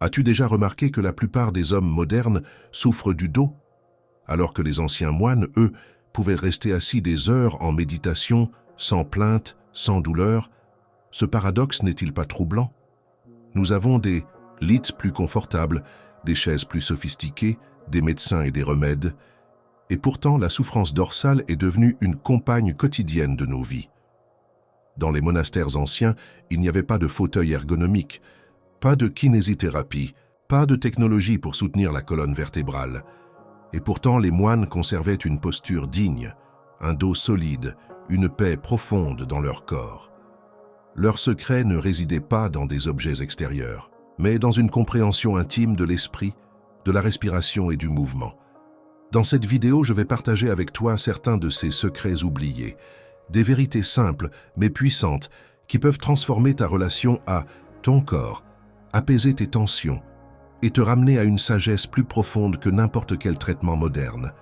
As-tu déjà remarqué que la plupart des hommes modernes souffrent du dos, alors que les anciens moines, eux, pouvaient rester assis des heures en méditation, sans plainte, sans douleur? Ce paradoxe n'est-il pas troublant? Nous avons des lits plus confortables, des chaises plus sophistiquées, des médecins et des remèdes, et pourtant la souffrance dorsale est devenue une compagne quotidienne de nos vies. Dans les monastères anciens, il n'y avait pas de fauteuil ergonomique, pas de kinésithérapie, pas de technologie pour soutenir la colonne vertébrale. Et pourtant, les moines conservaient une posture digne, un dos solide, une paix profonde dans leur corps. Leur secret ne résidait pas dans des objets extérieurs, mais dans une compréhension intime de l'esprit, de la respiration et du mouvement. Dans cette vidéo, je vais partager avec toi certains de ces secrets oubliés, des vérités simples mais puissantes qui peuvent transformer ta relation à ton corps, apaiser tes tensions et te ramener à une sagesse plus profonde que n'importe quel traitement moderne.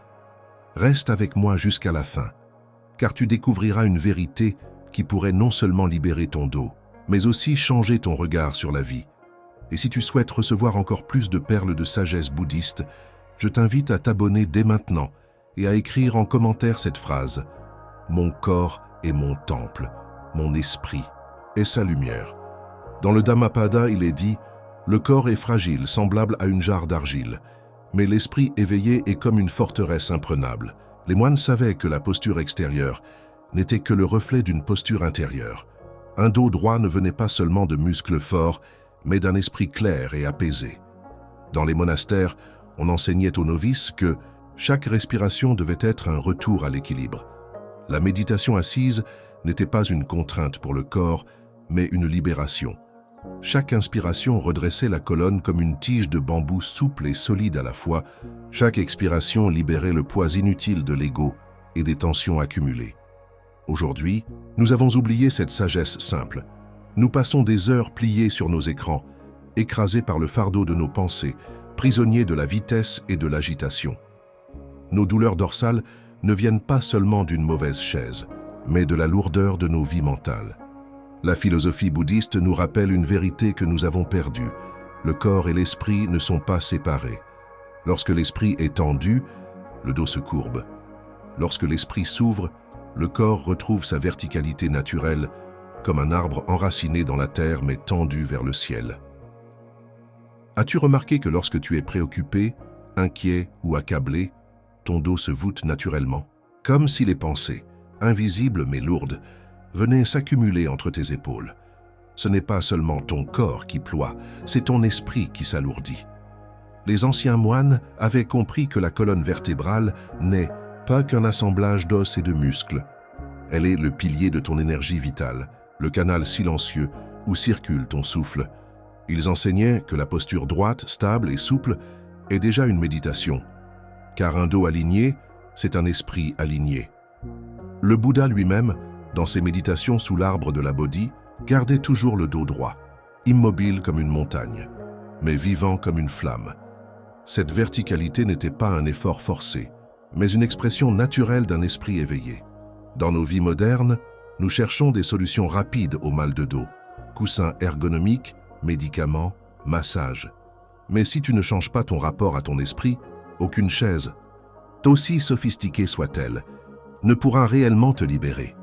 Reste avec moi jusqu'à la fin, car tu découvriras une vérité qui pourrait non seulement libérer ton dos, mais aussi changer ton regard sur la vie. Et si tu souhaites recevoir encore plus de perles de sagesse bouddhiste, je t'invite à t'abonner dès maintenant et à écrire en commentaire cette phrase « Mon corps est mon temple, mon esprit est sa lumière ». Dans le Dhammapada, il est dit « Le corps est fragile, semblable à une jarre d'argile, mais l'esprit éveillé est comme une forteresse imprenable ». Les moines savaient que la posture extérieure n'était que le reflet d'une posture intérieure. Un dos droit ne venait pas seulement de muscles forts, mais d'un esprit clair et apaisé. Dans les monastères, on enseignait aux novices que chaque respiration devait être un retour à l'équilibre. La méditation assise n'était pas une contrainte pour le corps, mais une libération. Chaque inspiration redressait la colonne comme une tige de bambou souple et solide à la fois. Chaque expiration libérait le poids inutile de l'ego et des tensions accumulées. Aujourd'hui, nous avons oublié cette sagesse simple. Nous passons des heures pliées sur nos écrans, écrasés par le fardeau de nos pensées, prisonniers de la vitesse et de l'agitation. Nos douleurs dorsales ne viennent pas seulement d'une mauvaise chaise, mais de la lourdeur de nos vies mentales. La philosophie bouddhiste nous rappelle une vérité que nous avons perdue. Le corps et l'esprit ne sont pas séparés. Lorsque l'esprit est tendu, le dos se courbe. Lorsque l'esprit s'ouvre, le corps retrouve sa verticalité naturelle, comme un arbre enraciné dans la terre mais tendu vers le ciel. As-tu remarqué que lorsque tu es préoccupé, inquiet ou accablé, ton dos se voûte naturellement, comme si les pensées, invisibles mais lourdes, venaient s'accumuler entre tes épaules? Ce n'est pas seulement ton corps qui ploie, c'est ton esprit qui s'alourdit. Les anciens moines avaient compris que la colonne vertébrale n'est pas qu'un assemblage d'os et de muscles. Elle est le pilier de ton énergie vitale, le canal silencieux où circule ton souffle. Ils enseignaient que la posture droite, stable et souple est déjà une méditation, car un dos aligné, c'est un esprit aligné. Le Bouddha lui-même, dans ses méditations sous l'arbre de la Bodhi, gardait toujours le dos droit, immobile comme une montagne, mais vivant comme une flamme. Cette verticalité n'était pas un effort forcé, mais une expression naturelle d'un esprit éveillé. Dans nos vies modernes, nous cherchons des solutions rapides au mal de dos, coussins ergonomiques, médicaments, massages. Mais si tu ne changes pas ton rapport à ton esprit, aucune chaise, aussi sophistiquée soit-elle, ne pourra réellement te libérer.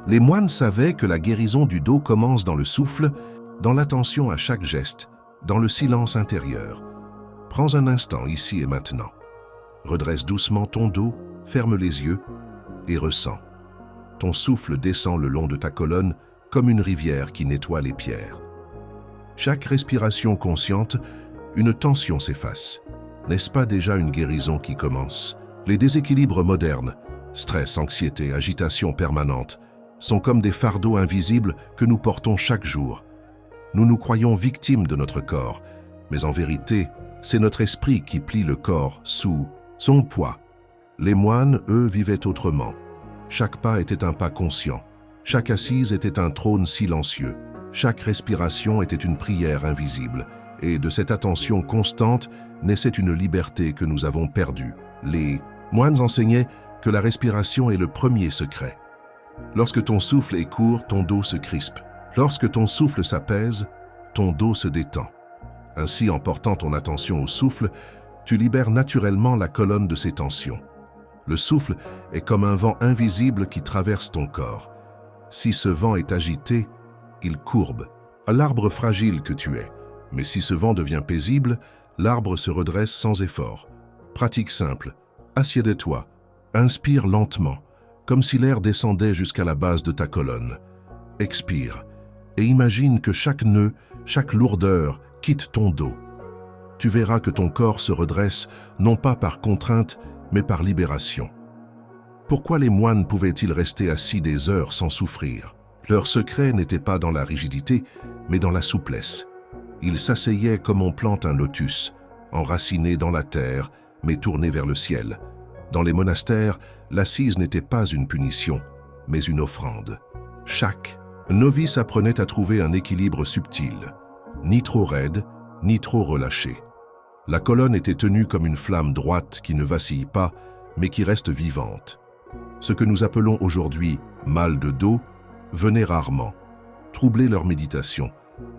Les moines savaient que la guérison du dos commence dans le souffle, dans l'attention à chaque geste, dans le silence intérieur. Prends un instant ici et maintenant. Redresse doucement ton dos, ferme les yeux et ressens. Ton souffle descend le long de ta colonne comme une rivière qui nettoie les pierres. Chaque respiration consciente, une tension s'efface. N'est-ce pas déjà une guérison qui commence? Les déséquilibres modernes, stress, anxiété, agitation permanente, sont comme des fardeaux invisibles que nous portons chaque jour. Nous nous croyons victimes de notre corps, mais en vérité, c'est notre esprit qui plie le corps sous son poids. Les moines, eux, vivaient autrement. Chaque pas était un pas conscient. Chaque assise était un trône silencieux. Chaque respiration était une prière invisible. Et de cette attention constante naissait une liberté que nous avons perdue. Les moines enseignaient que la respiration est le premier secret. Lorsque ton souffle est court, ton dos se crispe. Lorsque ton souffle s'apaise, ton dos se détend. Ainsi, en portant ton attention au souffle, tu libères naturellement la colonne de ses tensions. Le souffle est comme un vent invisible qui traverse ton corps. Si ce vent est agité, il courbe, à l'arbre fragile que tu es. Mais si ce vent devient paisible, l'arbre se redresse sans effort. Pratique simple. Assieds-toi. Inspire lentement, comme si l'air descendait jusqu'à la base de ta colonne. Expire et imagine que chaque nœud, chaque lourdeur quitte ton dos. Tu verras que ton corps se redresse non pas par contrainte, mais par libération. Pourquoi les moines pouvaient-ils rester assis des heures sans souffrir? Leur secret n'était pas dans la rigidité, mais dans la souplesse. Ils s'asseyaient comme on plante un lotus, enracinés dans la terre, mais tournés vers le ciel. Dans les monastères, l'assise n'était pas une punition, mais une offrande. Chaque novice apprenait à trouver un équilibre subtil, ni trop raide, ni trop relâché. La colonne était tenue comme une flamme droite qui ne vacille pas, mais qui reste vivante. Ce que nous appelons aujourd'hui mal de dos venait rarement, troubler leur méditation,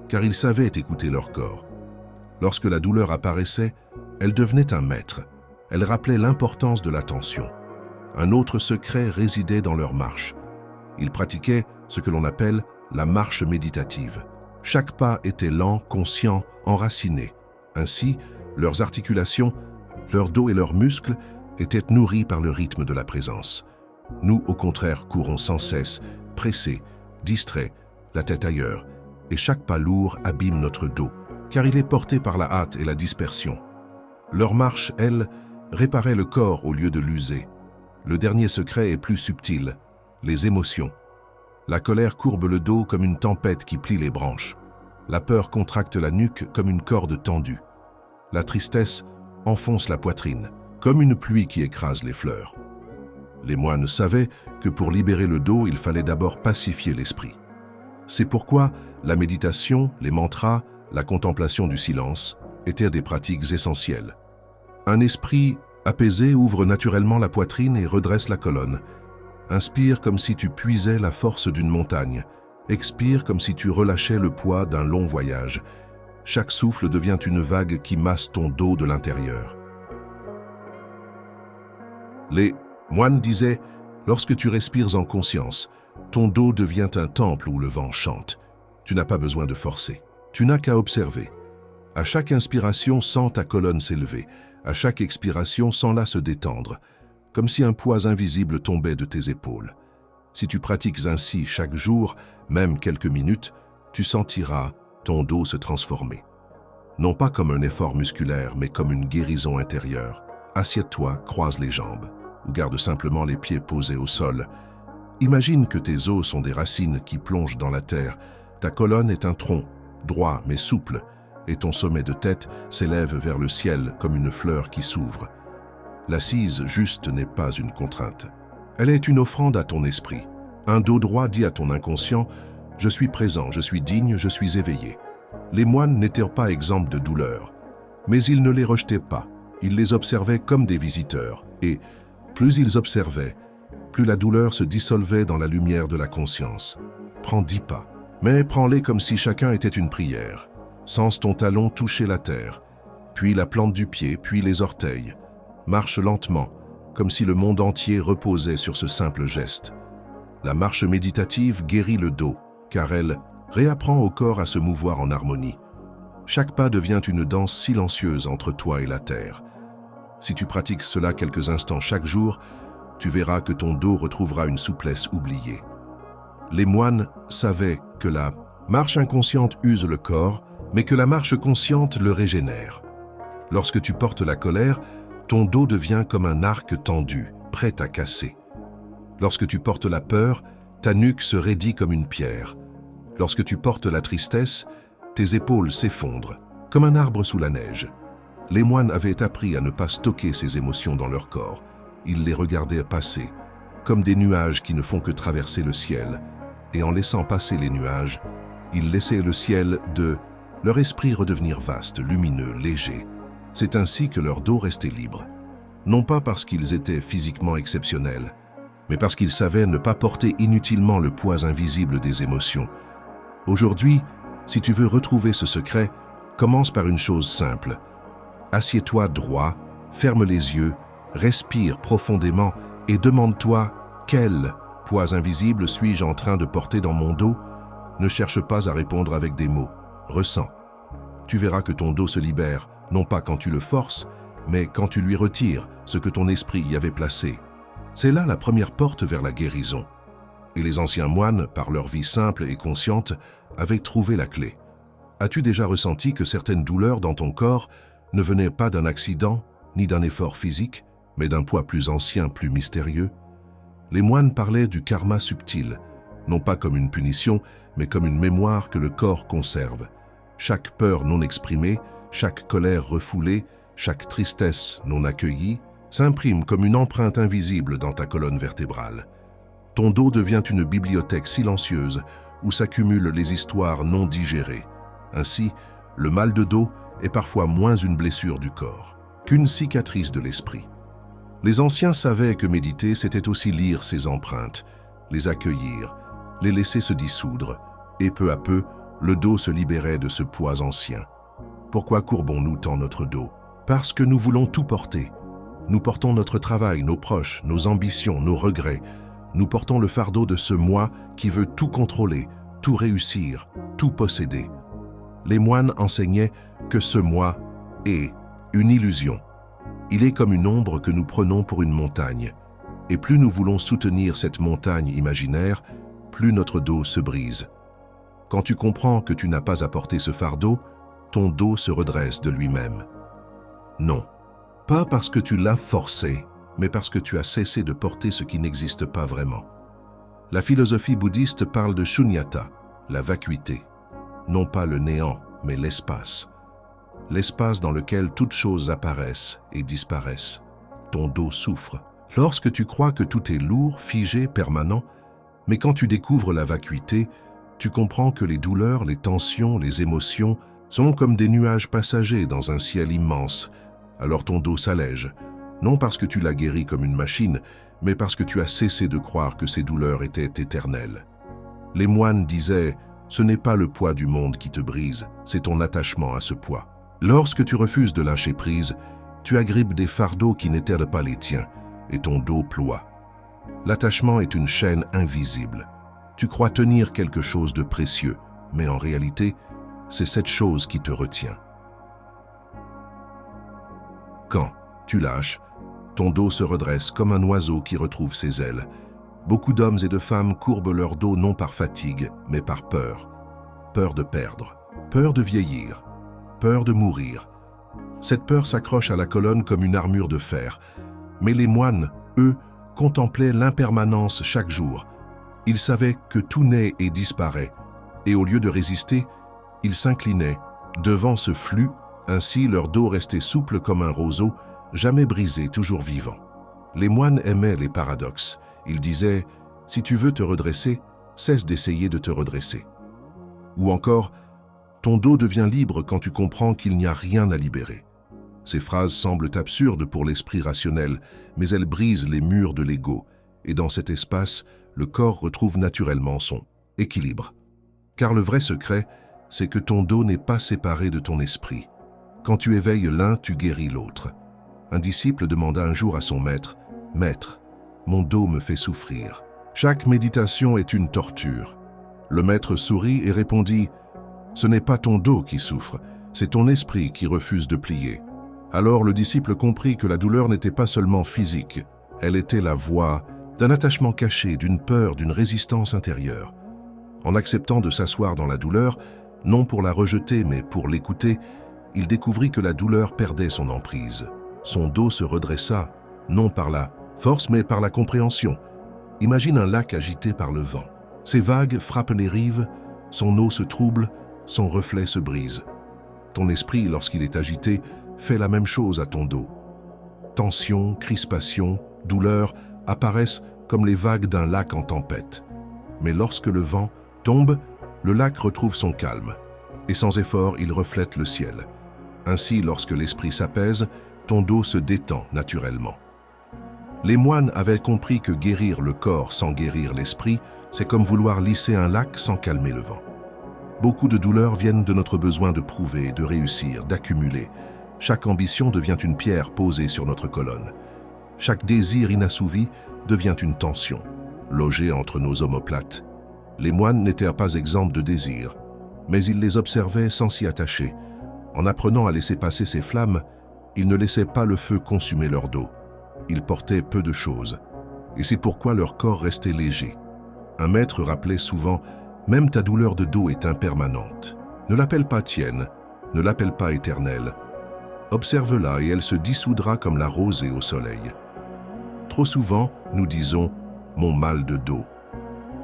car ils savaient écouter leur corps. Lorsque la douleur apparaissait, elle devenait un maître. Elle rappelait l'importance de l'attention. Un autre secret résidait dans leur marche. Ils pratiquaient ce que l'on appelle la marche méditative. Chaque pas était lent, conscient, enraciné. Ainsi, leurs articulations, leur dos et leurs muscles étaient nourris par le rythme de la présence. Nous, au contraire, courons sans cesse, pressés, distraits, la tête ailleurs, et chaque pas lourd abîme notre dos, car il est porté par la hâte et la dispersion. Leur marche, elle, réparait le corps au lieu de l'user. Le dernier secret est plus subtil, les émotions. La colère courbe le dos comme une tempête qui plie les branches. La peur contracte la nuque comme une corde tendue. La tristesse enfonce la poitrine, comme une pluie qui écrase les fleurs. Les moines savaient que pour libérer le dos, il fallait d'abord pacifier l'esprit. C'est pourquoi la méditation, les mantras, la contemplation du silence étaient des pratiques essentielles. Un esprit apaisé ouvre naturellement la poitrine et redresse la colonne. Inspire comme si tu puisais la force d'une montagne. Expire comme si tu relâchais le poids d'un long voyage. Chaque souffle devient une vague qui masse ton dos de l'intérieur. Les moines disaient, lorsque tu respires en conscience, ton dos devient un temple où le vent chante. Tu n'as pas besoin de forcer. Tu n'as qu'à observer. À chaque inspiration, sens ta colonne s'élever. À chaque expiration, sens-la se détendre, comme si un poids invisible tombait de tes épaules. Si tu pratiques ainsi chaque jour, même quelques minutes, tu sentiras ton dos se transformer. Non pas comme un effort musculaire, mais comme une guérison intérieure. Assieds-toi, croise les jambes, ou garde simplement les pieds posés au sol. Imagine que tes os sont des racines qui plongent dans la terre. Ta colonne est un tronc, droit mais souple, et ton sommet de tête s'élève vers le ciel comme une fleur qui s'ouvre. L'assise juste n'est pas une contrainte. Elle est une offrande à ton esprit. Un dos droit dit à ton inconscient « Je suis présent, je suis digne, je suis éveillé ». Les moines n'étaient pas exempts de douleur, mais ils ne les rejetaient pas. Ils les observaient comme des visiteurs, et plus ils observaient, plus la douleur se dissolvait dans la lumière de la conscience. Prends 10 pas, mais prends-les comme si chacun était une prière. Sens ton talon toucher la terre, puis la plante du pied, puis les orteils. Marche lentement, comme si le monde entier reposait sur ce simple geste. La marche méditative guérit le dos, car elle réapprend au corps à se mouvoir en harmonie. Chaque pas devient une danse silencieuse entre toi et la terre. Si tu pratiques cela quelques instants chaque jour, tu verras que ton dos retrouvera une souplesse oubliée. Les moines savaient que la marche inconsciente use le corps, mais que la marche consciente le régénère. Lorsque tu portes la colère, ton dos devient comme un arc tendu, prêt à casser. Lorsque tu portes la peur, ta nuque se raidit comme une pierre. Lorsque tu portes la tristesse, tes épaules s'effondrent, comme un arbre sous la neige. Les moines avaient appris à ne pas stocker ces émotions dans leur corps. Ils les regardaient passer, comme des nuages qui ne font que traverser le ciel. Et en laissant passer les nuages, ils laissaient le ciel leur esprit redevenir vaste, lumineux, léger. C'est ainsi que leur dos restait libre. Non pas parce qu'ils étaient physiquement exceptionnels, mais parce qu'ils savaient ne pas porter inutilement le poids invisible des émotions. Aujourd'hui, si tu veux retrouver ce secret, Commence par une chose simple. Assieds-toi droit, ferme les yeux, respire profondément et demande-toi « Quel poids invisible suis-je en train de porter dans mon dos ?» Ne cherche pas à répondre avec des mots. Ressens. Tu verras que ton dos se libère, non pas quand tu le forces, mais quand tu lui retires ce que ton esprit y avait placé. C'est là la première porte vers la guérison. Et les anciens moines, par leur vie simple et consciente, avaient trouvé la clé. As-tu déjà ressenti que certaines douleurs dans ton corps ne venaient pas d'un accident, ni d'un effort physique, mais d'un poids plus ancien, plus mystérieux? Les moines parlaient du karma subtil, non pas comme une punition, mais comme une mémoire que le corps conserve. Chaque peur non exprimée, chaque colère refoulée, chaque tristesse non accueillie, s'imprime comme une empreinte invisible dans ta colonne vertébrale. Ton dos devient une bibliothèque silencieuse où s'accumulent les histoires non digérées. Ainsi, le mal de dos est parfois moins une blessure du corps qu'une cicatrice de l'esprit. Les anciens savaient que méditer, c'était aussi lire ces empreintes, les accueillir, les laisser se dissoudre, et peu à peu, le dos se libérait de ce poids ancien. Pourquoi courbons-nous tant notre dos? Parce que nous voulons tout porter. Nous portons notre travail, nos proches, nos ambitions, nos regrets. Nous portons le fardeau de ce moi qui veut tout contrôler, tout réussir, tout posséder. Les moines enseignaient que ce moi est une illusion. Il est comme une ombre que nous prenons pour une montagne. Et plus nous voulons soutenir cette montagne imaginaire, plus notre dos se brise. Quand tu comprends que tu n'as pas à porter ce fardeau, ton dos se redresse de lui-même. Non, pas parce que tu l'as forcé, mais parce que tu as cessé de porter ce qui n'existe pas vraiment. La philosophie bouddhiste parle de shunyata, la vacuité. Non pas le néant, mais l'espace. L'espace dans lequel toutes choses apparaissent et disparaissent. Ton dos souffre. Lorsque tu crois que tout est lourd, figé, permanent, mais quand tu découvres la vacuité, tu comprends que les douleurs, les tensions, les émotions sont comme des nuages passagers dans un ciel immense. Alors ton dos s'allège, non parce que tu l'as guéri comme une machine, mais parce que tu as cessé de croire que ces douleurs étaient éternelles. Les moines disaient « Ce n'est pas le poids du monde qui te brise, c'est ton attachement à ce poids. » Lorsque tu refuses de lâcher prise, tu agrippes des fardeaux qui n'étaient pas les tiens, et ton dos ploie. L'attachement est une chaîne invisible. Tu crois tenir quelque chose de précieux, mais en réalité, c'est cette chose qui te retient. Quand tu lâches, ton dos se redresse comme un oiseau qui retrouve ses ailes. Beaucoup d'hommes et de femmes courbent leur dos non par fatigue, mais par peur. Peur de perdre, peur de vieillir, peur de mourir. Cette peur s'accroche à la colonne comme une armure de fer. Mais les moines, eux, contemplaient l'impermanence chaque jour. Ils savaient que tout naît et disparaît, et au lieu de résister, ils s'inclinaient devant ce flux. Ainsi leur dos restait souple comme un roseau, jamais brisé, toujours vivant. Les moines aimaient les paradoxes. Ils disaient « Si tu veux te redresser, cesse d'essayer de te redresser. » Ou encore « Ton dos devient libre quand tu comprends qu'il n'y a rien à libérer. » Ces phrases semblent absurdes pour l'esprit rationnel, mais elles brisent les murs de l'ego, et dans cet espace, le corps retrouve naturellement son équilibre. Car le vrai secret, c'est que ton dos n'est pas séparé de ton esprit. Quand tu éveilles l'un, tu guéris l'autre. Un disciple demanda un jour à son maître, « Maître, mon dos me fait souffrir. Chaque méditation est une torture. » Le maître sourit et répondit, « Ce n'est pas ton dos qui souffre, c'est ton esprit qui refuse de plier. » Alors le disciple comprit que la douleur n'était pas seulement physique, elle était la voix d'un attachement caché, d'une peur, d'une résistance intérieure. En acceptant de s'asseoir dans la douleur, non pour la rejeter mais pour l'écouter, il découvrit que la douleur perdait son emprise. Son dos se redressa, non par la force mais par la compréhension. Imagine un lac agité par le vent. Ses vagues frappent les rives, son eau se trouble, son reflet se brise. Ton esprit, lorsqu'il est agité, fait la même chose à ton dos. Tension, crispation, douleur apparaissent comme les vagues d'un lac en tempête. Mais lorsque le vent tombe, le lac retrouve son calme, et sans effort, il reflète le ciel. Ainsi, lorsque l'esprit s'apaise, ton dos se détend naturellement. Les moines avaient compris que guérir le corps sans guérir l'esprit, c'est comme vouloir lisser un lac sans calmer le vent. Beaucoup de douleurs viennent de notre besoin de prouver, de réussir, d'accumuler. Chaque ambition devient une pierre posée sur notre colonne. Chaque désir inassouvi devient une tension, logée entre nos omoplates. Les moines n'étaient pas exempts de désirs, mais ils les observaient sans s'y attacher. En apprenant à laisser passer ces flammes, ils ne laissaient pas le feu consumer leur dos. Ils portaient peu de choses, et c'est pourquoi leur corps restait léger. Un maître rappelait souvent « Même ta douleur de dos est impermanente. Ne l'appelle pas tienne, ne l'appelle pas éternelle. Observe-la et elle se dissoudra comme la rosée au soleil. » Trop souvent, nous disons « mon mal de dos ».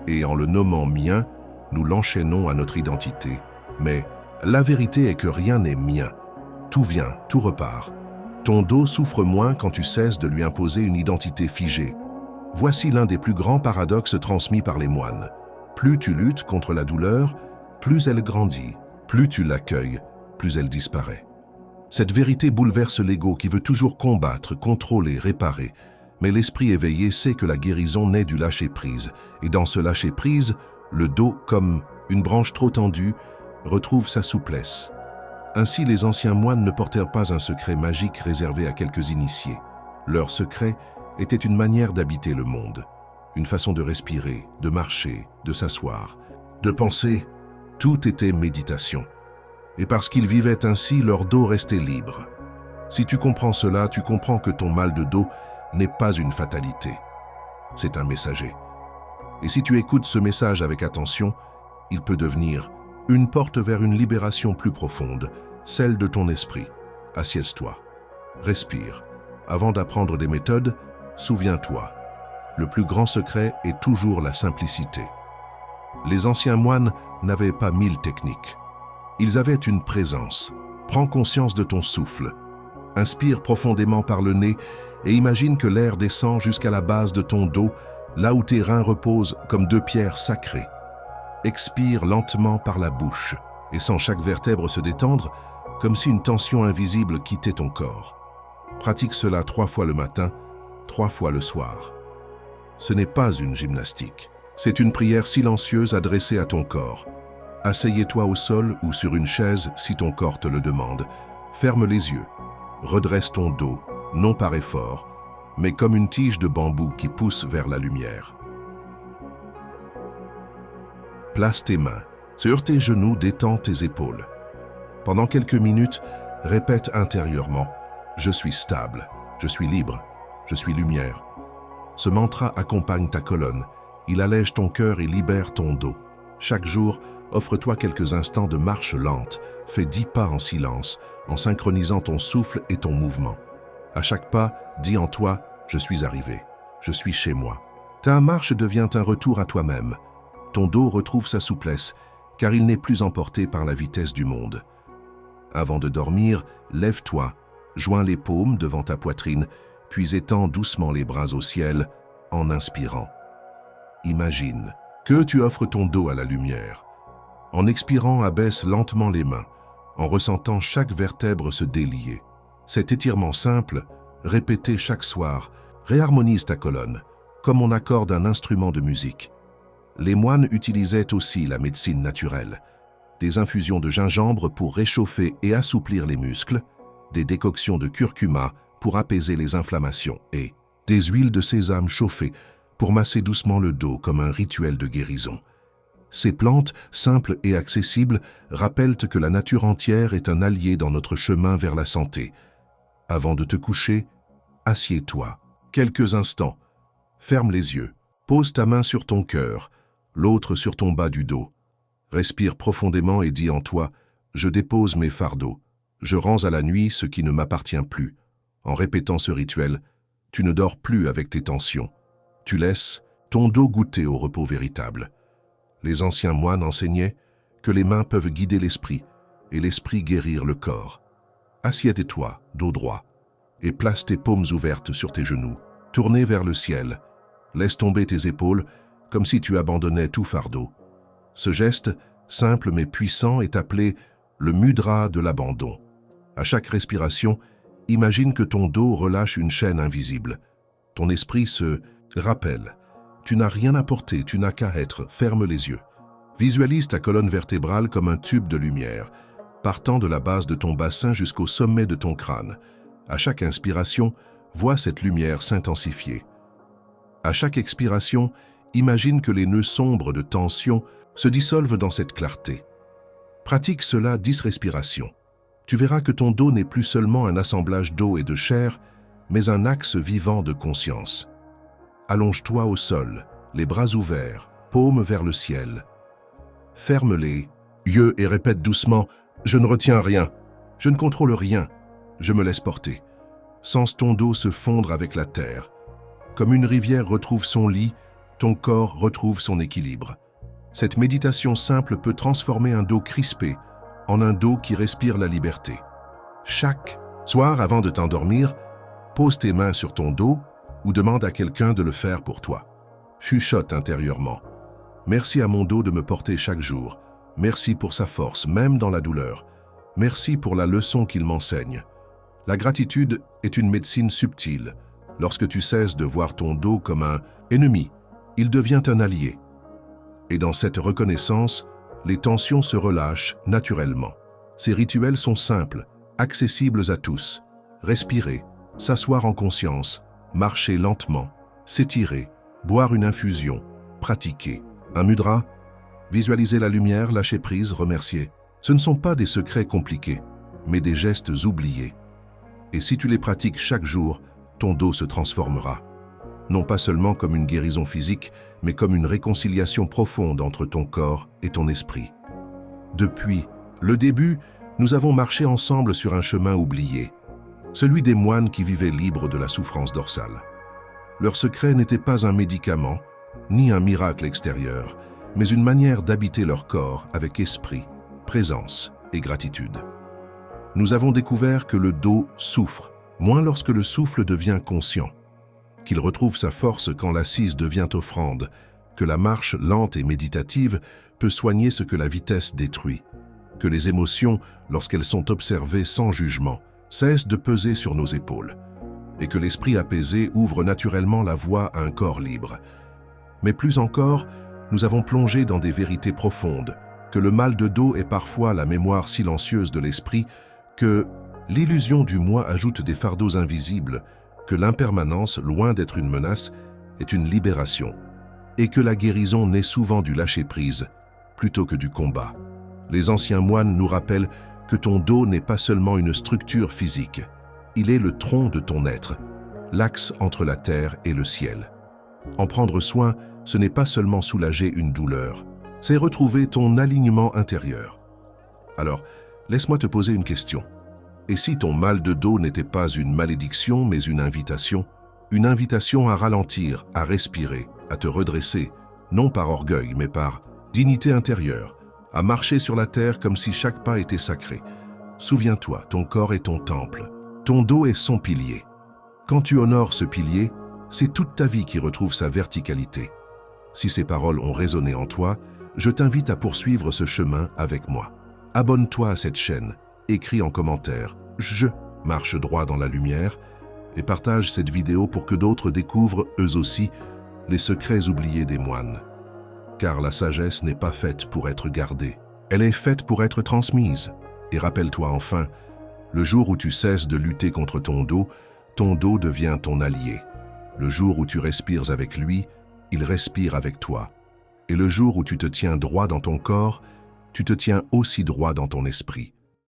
Et en le nommant mien, nous l'enchaînons à notre identité. Mais la vérité est que rien n'est mien. Tout vient, tout repart. Ton dos souffre moins quand tu cesses de lui imposer une identité figée. Voici l'un des plus grands paradoxes transmis par les moines. Plus tu luttes contre la douleur, plus elle grandit. Plus tu l'accueilles, plus elle disparaît. Cette vérité bouleverse l'ego qui veut toujours combattre, contrôler, réparer. Mais l'esprit éveillé sait que la guérison naît du lâcher-prise. Et dans ce lâcher-prise, le dos, comme une branche trop tendue, retrouve sa souplesse. Ainsi, les anciens moines ne portèrent pas un secret magique réservé à quelques initiés. Leur secret était une manière d'habiter le monde, une façon de respirer, de marcher, de s'asseoir, de penser. Tout était méditation. Et parce qu'ils vivaient ainsi, leur dos restait libre. Si tu comprends cela, tu comprends que ton mal de dos n'est pas une fatalité. C'est un messager. Et si tu écoutes ce message avec attention, il peut devenir une porte vers une libération plus profonde, celle de ton esprit. Assieds-toi, respire. Avant d'apprendre des méthodes, souviens-toi. Le plus grand secret est toujours la simplicité. Les anciens moines n'avaient pas 1000 techniques. Ils avaient une présence. Prends conscience de ton souffle. Inspire profondément par le nez et imagine que l'air descend jusqu'à la base de ton dos, là où tes reins reposent comme deux pierres sacrées. Expire lentement par la bouche et sens chaque vertèbre se détendre comme si une tension invisible quittait ton corps. Pratique cela 3 fois le matin, 3 fois le soir. Ce n'est pas une gymnastique. C'est une prière silencieuse adressée à ton corps. Asseyez-toi au sol ou sur une chaise si ton corps te le demande. Ferme les yeux. Redresse ton dos, non par effort, mais comme une tige de bambou qui pousse vers la lumière. Place tes mains. Sur tes genoux, détends tes épaules. Pendant quelques minutes, répète intérieurement « Je suis stable, je suis libre, je suis lumière ». Ce mantra accompagne ta colonne. Il allège ton cœur et libère ton dos. Chaque jour, offre-toi quelques instants de marche lente. Fais 10 pas en silence, en synchronisant ton souffle et ton mouvement. À chaque pas, dis en toi « Je suis arrivé, je suis chez moi ». Ta marche devient un retour à toi-même. Ton dos retrouve sa souplesse, car il n'est plus emporté par la vitesse du monde. Avant de dormir, lève-toi, joins les paumes devant ta poitrine, puis étends doucement les bras au ciel en inspirant. Imagine que tu offres ton dos à la lumière. En expirant, abaisse lentement les mains, en ressentant chaque vertèbre se délier. Cet étirement simple, répété chaque soir, réharmonise ta colonne, comme on accorde un instrument de musique. Les moines utilisaient aussi la médecine naturelle, des infusions de gingembre pour réchauffer et assouplir les muscles, des décoctions de curcuma pour apaiser les inflammations et des huiles de sésame chauffées pour masser doucement le dos comme un rituel de guérison. Ces plantes, simples et accessibles, rappellent que la nature entière est un allié dans notre chemin vers la santé. Avant de te coucher, assieds-toi. Quelques instants. Ferme les yeux. Pose ta main sur ton cœur, l'autre sur ton bas du dos. Respire profondément et dis en toi « Je dépose mes fardeaux. Je rends à la nuit ce qui ne m'appartient plus. » En répétant ce rituel, tu ne dors plus avec tes tensions. Tu laisses ton dos goûter au repos véritable. Les anciens moines enseignaient que les mains peuvent guider l'esprit et l'esprit guérir le corps. Assieds-toi, dos droit, et place tes paumes ouvertes sur tes genoux, tournées vers le ciel. Laisse tomber tes épaules comme si tu abandonnais tout fardeau. Ce geste, simple mais puissant, est appelé le mudra de l'abandon. À chaque respiration, imagine que ton dos relâche une chaîne invisible. Ton esprit se rappelle. Tu n'as rien à porter, tu n'as qu'à être. Ferme les yeux. Visualise ta colonne vertébrale comme un tube de lumière, partant de la base de ton bassin jusqu'au sommet de ton crâne. À chaque inspiration, vois cette lumière s'intensifier. À chaque expiration, imagine que les nœuds sombres de tension se dissolvent dans cette clarté. Pratique cela 10 respirations. Tu verras que ton dos n'est plus seulement un assemblage d'eau et de chair, mais un axe vivant de conscience. Allonge-toi au sol, les bras ouverts, paumes vers le ciel. Ferme les yeux et répète doucement « Je ne retiens rien, je ne contrôle rien, je me laisse porter ». Sens ton dos se fondre avec la terre. Comme une rivière retrouve son lit, ton corps retrouve son équilibre. Cette méditation simple peut transformer un dos crispé en un dos qui respire la liberté. Chaque soir, avant de t'endormir, pose tes mains sur ton dos ou demande à quelqu'un de le faire pour toi. Chuchote intérieurement. Merci à mon dos de me porter chaque jour. Merci pour sa force, même dans la douleur. Merci pour la leçon qu'il m'enseigne. La gratitude est une médecine subtile. Lorsque tu cesses de voir ton dos comme un ennemi, il devient un allié. Et dans cette reconnaissance, les tensions se relâchent naturellement. Ces rituels sont simples, accessibles à tous. Respirer, s'asseoir en conscience, marcher lentement, s'étirer, boire une infusion, pratiquer. Un mudra, visualiser la lumière, lâcher prise, remercier. Ce ne sont pas des secrets compliqués, mais des gestes oubliés. Et si tu les pratiques chaque jour, ton dos se transformera. Non pas seulement comme une guérison physique, mais comme une réconciliation profonde entre ton corps et ton esprit. Depuis le début, nous avons marché ensemble sur un chemin oublié, celui des moines qui vivaient libres de la souffrance dorsale. Leur secret n'était pas un médicament, ni un miracle extérieur, mais une manière d'habiter leur corps avec esprit, présence et gratitude. Nous avons découvert que le dos souffre, moins lorsque le souffle devient conscient, qu'il retrouve sa force quand l'assise devient offrande, que la marche lente et méditative peut soigner ce que la vitesse détruit, que les émotions, lorsqu'elles sont observées sans jugement, cessent de peser sur nos épaules, et que l'esprit apaisé ouvre naturellement la voie à un corps libre. Mais plus encore, nous avons plongé dans des vérités profondes, que le mal de dos est parfois la mémoire silencieuse de l'esprit, que l'illusion du moi ajoute des fardeaux invisibles, que l'impermanence, loin d'être une menace, est une libération, et que la guérison naît souvent du lâcher-prise, plutôt que du combat. Les anciens moines nous rappellent que ton dos n'est pas seulement une structure physique, il est le tronc de ton être, l'axe entre la terre et le ciel. En prendre soin, ce n'est pas seulement soulager une douleur, c'est retrouver ton alignement intérieur. Alors, laisse-moi te poser une question. Et si ton mal de dos n'était pas une malédiction, mais une invitation à ralentir, à respirer, à te redresser, non par orgueil, mais par dignité intérieure, à marcher sur la terre comme si chaque pas était sacré. Souviens-toi, ton corps est ton temple, ton dos est son pilier. Quand tu honores ce pilier, c'est toute ta vie qui retrouve sa verticalité. Si ces paroles ont résonné en toi, je t'invite à poursuivre ce chemin avec moi. Abonne-toi à cette chaîne, écris en commentaire « Je marche droit dans la lumière » et partage cette vidéo pour que d'autres découvrent, eux aussi, les secrets oubliés des moines. Car la sagesse n'est pas faite pour être gardée, elle est faite pour être transmise. Et rappelle-toi enfin, le jour où tu cesses de lutter contre ton dos devient ton allié. Le jour où tu respires avec lui, il respire avec toi. Et le jour où tu te tiens droit dans ton corps, tu te tiens aussi droit dans ton esprit.